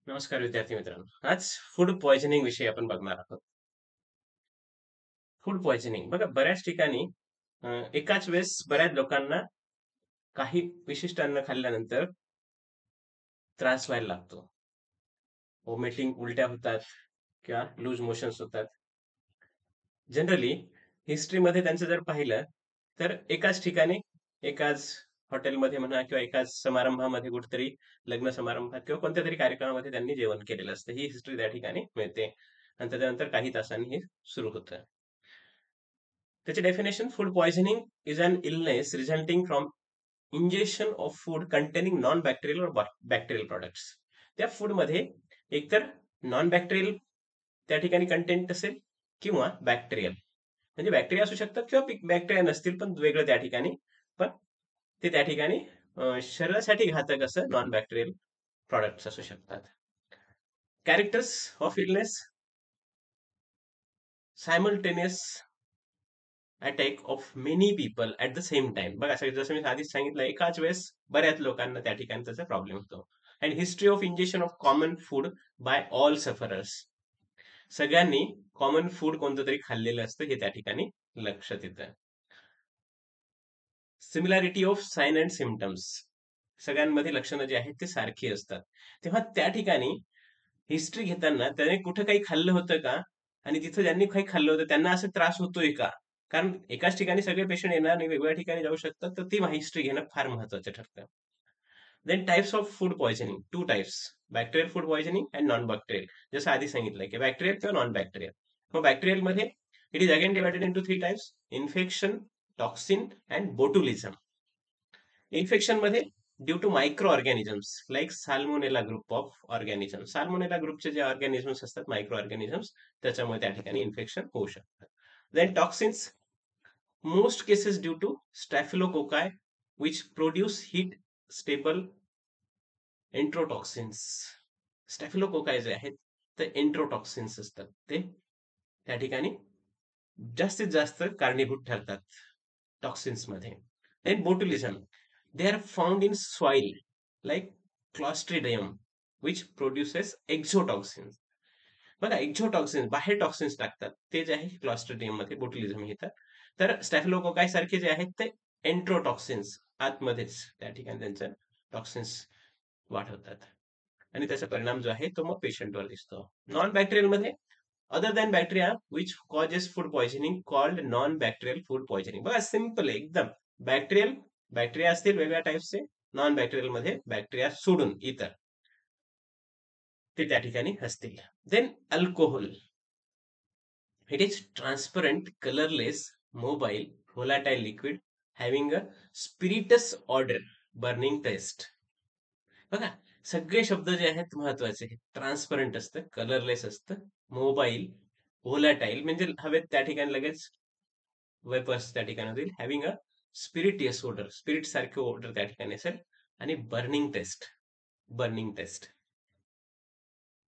नमस्कार विद्यार्थी मित्रांनो. आज फूड पॉइझनिंग विषयी आपण बघणार आहोत. फूड पॉइझनिंग बघा बऱ्याच ठिकाणी एकाच वेळेस बऱ्याच लोकांना काही विशिष्ट अन्न खाल्ल्यानंतर त्रास व्हायला लागतो. व्हॉमिटिंग, उलट्या होतात किंवा लूज मोशन्स होतात. जनरली हिस्ट्रीमध्ये त्यांचं जर पाहिलं तर एकाच ठिकाणी, एकाच हॉटेलमध्ये म्हणा किंवा एकाच समारंभामध्ये कुठेतरी लग्न समारंभात किंवा कोणत्यातरी कार्यक्रमामध्ये त्यांनी जेवण केलेलं असतं. ही हिस्ट्री त्या ठिकाणी मिळते आणि त्याच्यानंतर काही तासांनी हे सुरू होतं. त्याचे definition food poisoning is an illness resulting from injection of food containing non bacterial और बॅक्टेरियल प्रॉडक्ट्स. त्या फूडमध्ये एकतर नॉन बॅक्टेरियल त्या ठिकाणी कंटेंट असेल किंवा बॅक्टेरियल, म्हणजे बॅक्टेरिया असू शकतात किंवा बॅक्टेरिया नसतील पण वेगळं त्या ठिकाणी, पण ते त्या ठिकाणी शरीरासाठी घातक असं नॉन बॅक्टेरियल प्रॉडक्ट्स असू शकतात. Characters of illness: simultaneous attack of many people at the same time. बघा जसं मी आधीच सांगितलं, एकाच वेळेस बऱ्याच लोकांना त्या ठिकाणी त्याचा प्रॉब्लेम होतो. And history of injection of common food by all sufferers. सगळ्यांनी कॉमन फूड कोणतं तरी खाल्लेलं असतं हे त्या ठिकाणी लक्षात येतं. Similarity of sine and symptoms. सगळ्यांमध्ये लक्षणं जी आहेत ते सारखी असतात. तेव्हा त्या ठिकाणी हिस्ट्री घेताना त्याने कुठं काही खाल्लं होतं का, आणि तिथं ज्यांनी काही खाल्लं होतं त्यांना असं त्रास होतोय का? कारण एकाच ठिकाणी सगळे पेशंट येणार आणि वेगवेगळ्या ठिकाणी जाऊ शकतात, तर ती हिस्ट्री घेणं फार महत्वाचं ठरतं. Then types of food poisoning, two types: bacterial food poisoning and non bacterial. जसं आधी सांगितलंय की बॅक्टेरियल किंवा नॉन बॅक्टेरियल. मग बॅक्टेरियल मध्ये it is again divided into three types: infection, toxin and botulism. Infection मध्ये due to micro organisms like salmonella group of organism. Salmonella ग्रुपचे जे ऑर्गॅनिझम्स असतात, मायक्रो ऑर्गॅनिझम्स, त्याच्यामुळे त्या ठिकाणी इन्फेक्शन होऊ शकतं. Then toxins, most cases due to staphylococci which produce heat stable enterotoxins. Staphylococci जे आहेत ते एंट्रोटॉक्सिन्स असतात, ते त्या ठिकाणी जास्तीत जास्त कारणीभूत ठरतात टॉक्सिन्स मध्ये. Then botulism, they are found in soil like clostridium which produces exotoxins. बघा एक्झोटॉक्सिन्स, बाहेर टॉक्सिन्स टाकतात, ते जे आहे क्लॉस्ट्रिडियम मध्ये बोटुलिझम येतात. तर स्टॅफिलोकोकाय सारखे जे आहेत ते एंट्रोटॉक्सिन्स आतमध्येच त्या ठिकाणी त्यांचं टॉक्सिन्स वाढवतात आणि त्याचा परिणाम जो आहे तो मग पेशंटवर दिसतो. नॉन बॅक्टेरियल मध्ये other than bacteria which causes food poisoning called non bacterial food poisoning. बघा सिम्पल आहे एकदम. बॅक्टेरियल, बॅक्टेरिया असतील वेगळ्या टाइप्सचे, नॉन बॅक्टेरियल मध्ये बॅक्टेरिया सोडून इतर ते त्या ठिकाणी असतील. Then alcohol, it is transparent, colourless, mobile, volatile liquid having a spiritus odor, burning taste. बघा सगळे शब्द जे आहेत महत्वाचे आहेत. ट्रान्सपरंट असतं, कलरलेस असतं, मोबाईल, व्होलाटाईल म्हणजे हवेत त्या ठिकाणी लगेच वेपर्स त्या ठिकाणी होतील, having a spirituous odour, spirit सारखे ओडर त्या ठिकाणी असेल, आणि बर्निंग टेस्ट, बर्निंग टेस्ट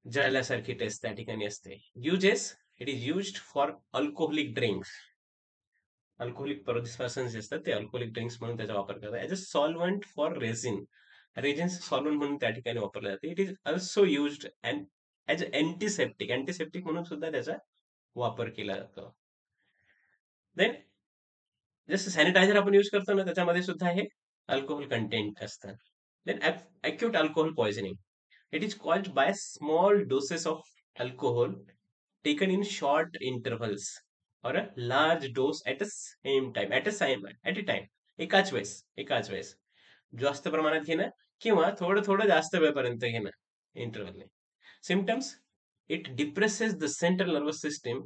जळल्यासारखी टेस्ट त्या ठिकाणी असते. Uses, it is used for alcoholic drinks. Alcoholic person जे असतात ते अल्कोहोलिक ड्रिंक्स म्हणून त्याचा वापर करतात. As a solvent for resin, resins solvent म्हणून त्या ठिकाणी वापरले जाते. It is also used and as antiseptic, antiseptic म्हणून सुद्धा त्याचा वापर केला जातो. देन जसं सॅनिटायझर आपण यूज करतो ना, त्याच्यामध्ये सुद्धा हे अल्कोहोल कंटेंट असतं. Then acute alcohol poisoning, it is caused by small doses of alcohol taken in short intervals or a large dose at a same time, at a time, एकाच वेळेस जास्त प्रमाणात घेणं किंवा थोडं थोडं जास्त वेळपर्यंत घेणं इंटरव्हलने. Symptoms, it depresses the central nervous system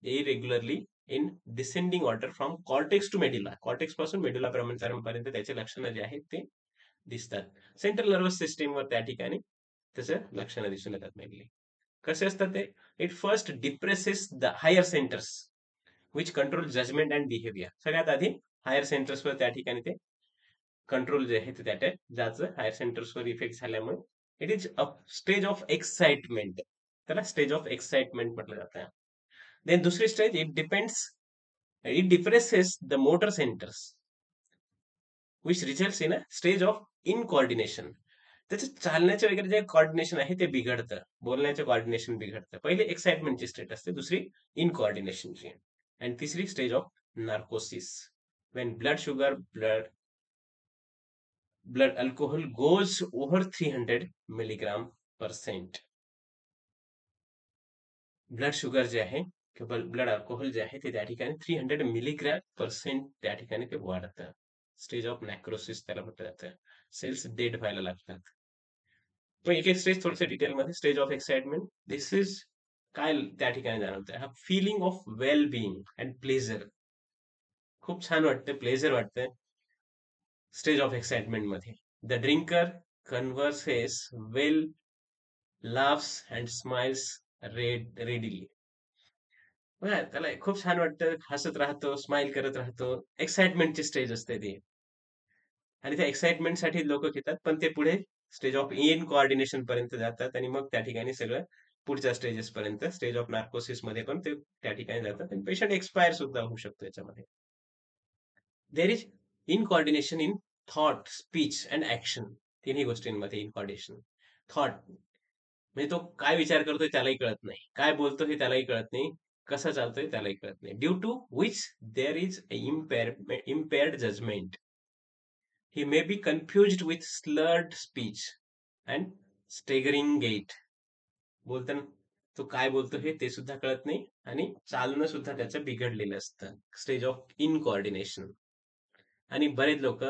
irregularly in descending order from cortex to medulla. Cortex पासून मेडुला पर्यंत त्याचे लक्षणं जे आहेत ते दिसतात. सेंट्रल नर्वस सिस्टीमवर त्या ठिकाणी त्याचं लक्षणं दिसून येतात मेनली. कसे असतात ते? It first depresses the higher centres which control judgement and behaviour. सगळ्यात आधी हायर सेंटर्सवर त्या ठिकाणी ते कंट्रोल जे आहे ते त्या ज्याचं हायर सेंटर्सवर इफेक्ट झाल्यामुळे it is a stage of excitement, त्याला स्टेज ऑफ एक्साइटमेंट म्हटलं जातं. देन दुसरी stage, it depresses the motor centres which results in a stage of incoordination. त्याचं चालण्याचे वगैरे जे कॉर्डिनेशन आहे ते बिघडतं. बोलण्याचे कॉर्डिनेशन बिघडतं. पहिले एक्साइटमेंटची स्टेट असते, दुसरी इनकोऑर्डिनेशनची आणि तिसरी stage of narcosis. When blood alcohol goes over 300 milligram percent. Blood sugar जे आहे किंवा ब्लड अल्कोहोल जे आहे ते त्या ठिकाणी 300 मिलीग्रॅम % त्या ठिकाणी ते वाढतं. स्टेज ऑफ नॅक्रोसिस त्याला म्हटलं जातं. सेल्स डेड व्हायला लागतात. मग एक एक स्टेज थोडंसं डिटेलमध्ये. Stage of excitement, this is काय त्या ठिकाणी जाणवतं, हा feeling of well being and pleasure. खूप छान वाटतं, प्लेजर वाटतं स्टेज ऑफ एक्साइटमेंट मध्ये. The drinker converses well, laughs and smiles readily. बघा त्याला खूप छान वाटतं, हसत राहतो, स्माइल करत राहतो. एक्साइटमेंटची स्टेज असते ती आणि त्या एक्साइटमेंटसाठी लोक घेतात, पण ते पुढे स्टेज ऑफ इन कोऑर्डिनेशन पर्यंत जातात आणि मग त्या ठिकाणी सगळं पुढच्या स्टेजेस पर्यंत, स्टेज ऑफ नार्कोसिस मध्ये पण ते त्या ठिकाणी जातात आणि पेशंट एक्सपायर सुद्धा होऊ शकतो याच्यामध्ये. There is in coordination in thought, speech and action. तिन्ही गोष्टींमध्ये इन कोऑर्डिनेशन. थॉट म्हणजे तो काय विचार करतोय त्यालाही कळत नाही, काय बोलतो हे त्यालाही कळत नाही, कसं चालतोय त्यालाही कळत नाही. Due to which there is impaired judgement. He may be confused with slurred speech and staggering gait. बोलताना तो काय बोलतो हे ते सुद्धा कळत नाही आणि चालणं सुद्धा त्याचं बिघडलेलं असतं. Stage of incoordination. आणि बरेच लोक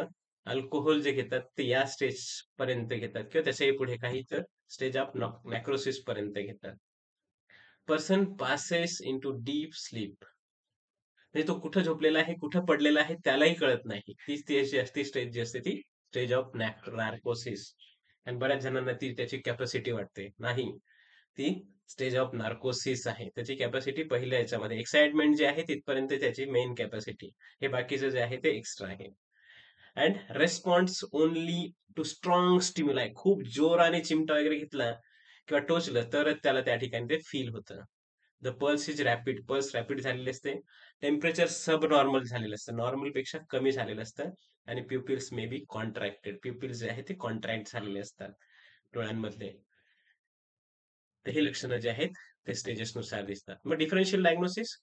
अल्कोहोल जे घेतात ते या स्टेज पर्यंत घेतात किंवा त्याच्याही पुढे काही तर स्टेज ऑफ नॅक्रोसिस पर्यंत घेतात. Person passes into deep sleep. म्हणजे तो कुठं झोपलेला आहे, कुठं पडलेला आहे त्यालाही कळत नाही. तीच ती अशी असते स्टेज जी असते ती स्टेज ऑफ नार्कोसिस. आणि बऱ्याच जणांना ती त्याची कॅपॅसिटी वाटते, नाही, ती स्टेज ऑफ नार्कोसिस आहे. त्याची कॅपॅसिटी पहिल्या याच्यामध्ये एक्साइटमेंट जे आहे तिथपर्यंत त्याची मेन कॅपॅसिटी, हे बाकीचं जे आहे ते एक्स्ट्रा आहे. And response only to strong stimuli. खूप जोराने चिमटा वगैरे घेतला किंवा टोचलं तरच त्याला त्या ठिकाणी ते फील होतं. The pulse is rapid. Pulse rapid झालेले असते. टेम्परेचर सब नॉर्मल झालेलं असतं, नॉर्मल पेक्षा कमी झालेलं असतं. आणि प्युपिल्स मे बी कॉन्ट्रॅक्टेड. प्युपिल्स जे आहे ते कॉन्ट्रॅक्ट झालेले असतात डोळ्यांमधले. तर हे लक्षणं जे आहेत ते स्टेजेसनुसार दिसतात. मग डिफरन्शियल डायग्नोसिस,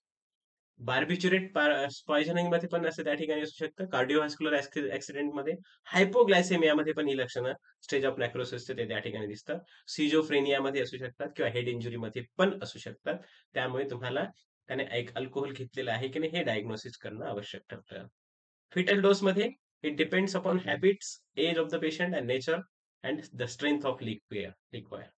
बार्बिच्युरेट पॉइझनिंग मध्ये पण असं त्या ठिकाणी असू शकतं. कार्डिओव्हास्क्युलर ऍक्सिडेंट मध्ये, हायपोग्लायसेमियामध्ये पण ही लक्षणं स्टेज ऑफ नॅक्रोसिसचे ते त्या ठिकाणी दिसतात. सिजोफ्रेनियामध्ये असू शकतात किंवा हेड इंजुरीमध्ये पण असू शकतात. त्यामुळे तुम्हाला त्याने एक अल्कोहोल घेतलेलं आहे की नाही हे डायग्नोसिस करणं आवश्यक ठरतं. फिटल डोस मध्ये it depends upon habits, age of the patient and nature and the strength of liquor.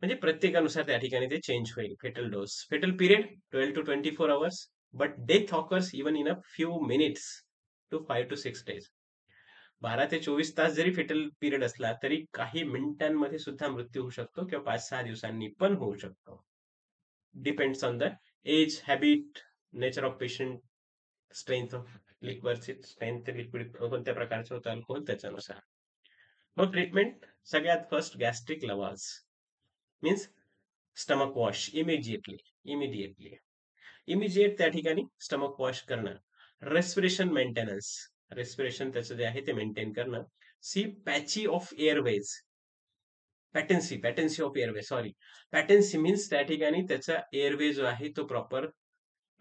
म्हणजे प्रत्येकानुसार त्या ठिकाणी ते चेंज होईल. Fatal dose, fatal period 12 to 24 hours, but death occurs even in a few minutes to 5 to 6 days. 12 ते 24 तास जरी fatal period असला तरी काही मिनिटांमध्ये सुद्धा मृत्यू होऊ शकतो किंवा 5-6 दिवसांनी पण होऊ शकतो. Depends on the age, habit, nature of patient, strength of लिक्विडची स्ट्रेंथ, लिक्विड कोणत्या प्रकारचं होतं अल्कोहोल त्याच्यानुसार. मग ट्रीटमेंट, सगळ्यात first gastric lavage means stomach wash immediately immediate त्या ठिकाणी स्टमक वॉश करणं. रेस्पिरेशन मेंटेनन्स, रेस्पिरेशन त्याचं जे आहे ते मेंटेन करणं. See patchy of airways, patency of airway, sorry, patency means त्या ठिकाणी त्याचा एअरवे जो आहे तो प्रॉपर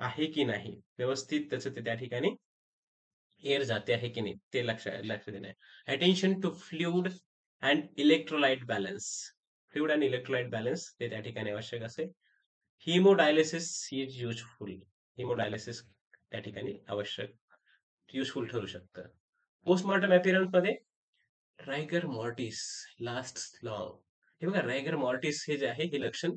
आहे की नाही, व्यवस्थित त्याचं ते त्या ठिकाणी एअर जाते आहे की नाही ते लक्ष देणं. Attention to fluid and electrolyte balance. Fluid आणि इलेक्ट्रोलाइट बॅलन्स ते त्या ठिकाणी आवश्यक असेल. हिमोडायलिसिस इज युजफुल. हिमोडायलिसिस त्या ठिकाणी आवश्यक, युजफुल ठरू शकतं. पोस्टमॉर्टम अपीयरन्स मध्ये रायगर मॉर्टिस लास्ट लॉंग. हे बघा, रायगर मॉर्टिस हे जे आहे हे लक्षण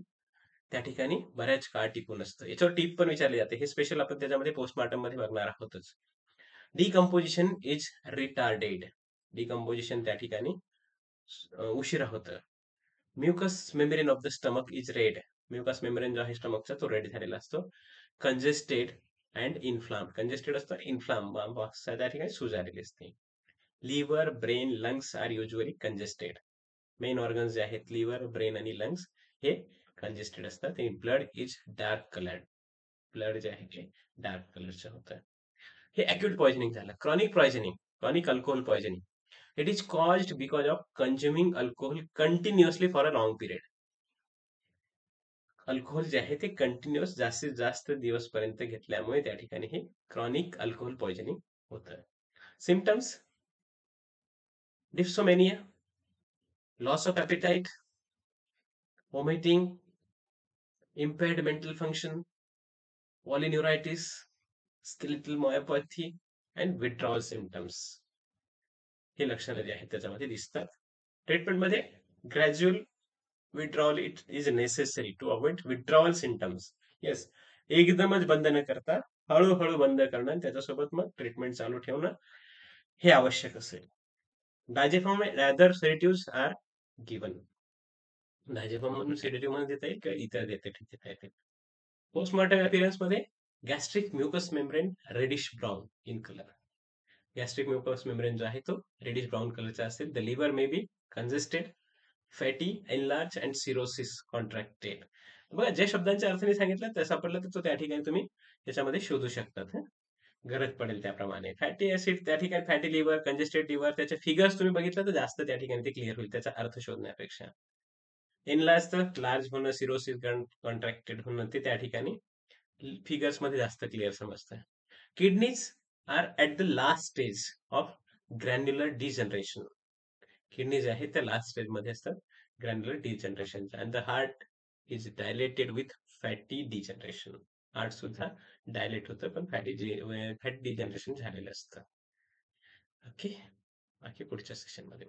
त्या ठिकाणी बऱ्याच काळ टिकून असतं. याच्यावर टीप पण विचारली जाते, हे स्पेशल आपण त्याच्यामध्ये पोस्टमॉर्टम मध्ये बघणार आहोतच. Decomposition is retarded. डिकम्पोजिशन त्या ठिकाणी उशिरा होतं. Mucous membrane of the stomach is red. Mucous membrane जो आहे स्टमकचा तो रेड झालेला असतो. Congested and इन्फ्लाम. कंजेस्टेड असतं, इन्फ्लाम त्या ठिकाणी सूज आलेली असते. Liver, brain, lungs are usually congested. Main organs जे आहेत लिव्हर, ब्रेन आणि लंग्स हे कंजेस्टेड असतात. Blood is dark coloured. Blood जे आहे ते डार्क कलरचं होतं. हे अक्यूट पॉइझनिंग झालं. Chronic poisoning, chronic alcohol poisoning. It is caused because of consuming alcohol continuously for a long period. Alcohol जे आहे ते कंटिन्युअस जास्तीत जास्त दिवसपर्यंत घेतल्यामुळे त्या ठिकाणी हे क्रॉनिक अल्कोहोल पॉइझनिंग होतं. Symptoms: dipsomania, loss of appetite, vomiting, impaired mental function, polyneuritis, skeletal myopathy and withdrawal symptoms. हे लक्षणं जे आहेत त्याच्यामध्ये दिसतात. ट्रीटमेंटमध्ये gradual withdrawal it is necessary to avoid withdrawal symptoms. Yes, एकदमच बंद न करता हळूहळू बंद करणं आणि त्याच्यासोबत मग ट्रीटमेंट चालू ठेवणं हे आवश्यक असेल. Diazepam other sedatives are given. Diazepam म्हणून सेडेटिव्ह म्हणून देता येईल किंवा इतर देता येतील. पोस्टमॉर्टम अपीयरन्स मध्ये gastric mucous membrane reddish brown in colour. Gastric mucous membrane जो आहे तो रेडिश ब्राउन कलरचा असेल. The liver may be congested, fatty, enlarge and cirrhosis contracted. बघा, ज्या शब्दांच्या अर्थ मी सांगितलं त्या सापडलं तर तो त्या ठिकाणी तुम्ही त्याच्यामध्ये शोधू शकतात. गरज पडेल त्याप्रमाणे. फॅटी ऍसिड त्या ठिकाणी फॅटी लिव्हर, कंजेस्टेड लिव्हर, त्याचे फिगर्स तुम्ही बघितलं तर जास्त त्या ठिकाणी ते क्लिअर होईल त्याचा अर्थ शोधण्यापेक्षा. एनलार्ज तर लार्ज होणं, सिरोसिस कॉन्ट्रॅक्टेड होणं ते त्या ठिकाणी फिगर्स मध्ये जास्त क्लिअर समजतं. Kidneys are at the last stage of granular degeneration. Kidney जे आहे त्या लास्ट स्टेज मध्ये असतात ग्रॅन्युलर डिजनरेशनच्या. And the heart is dilated with fatty degeneration. Heart सुद्धा डायलेट होतं पण फॅटी डिजनरेशन झालेलं असतं. ओके, बाकी पुढच्या सेशन मध्ये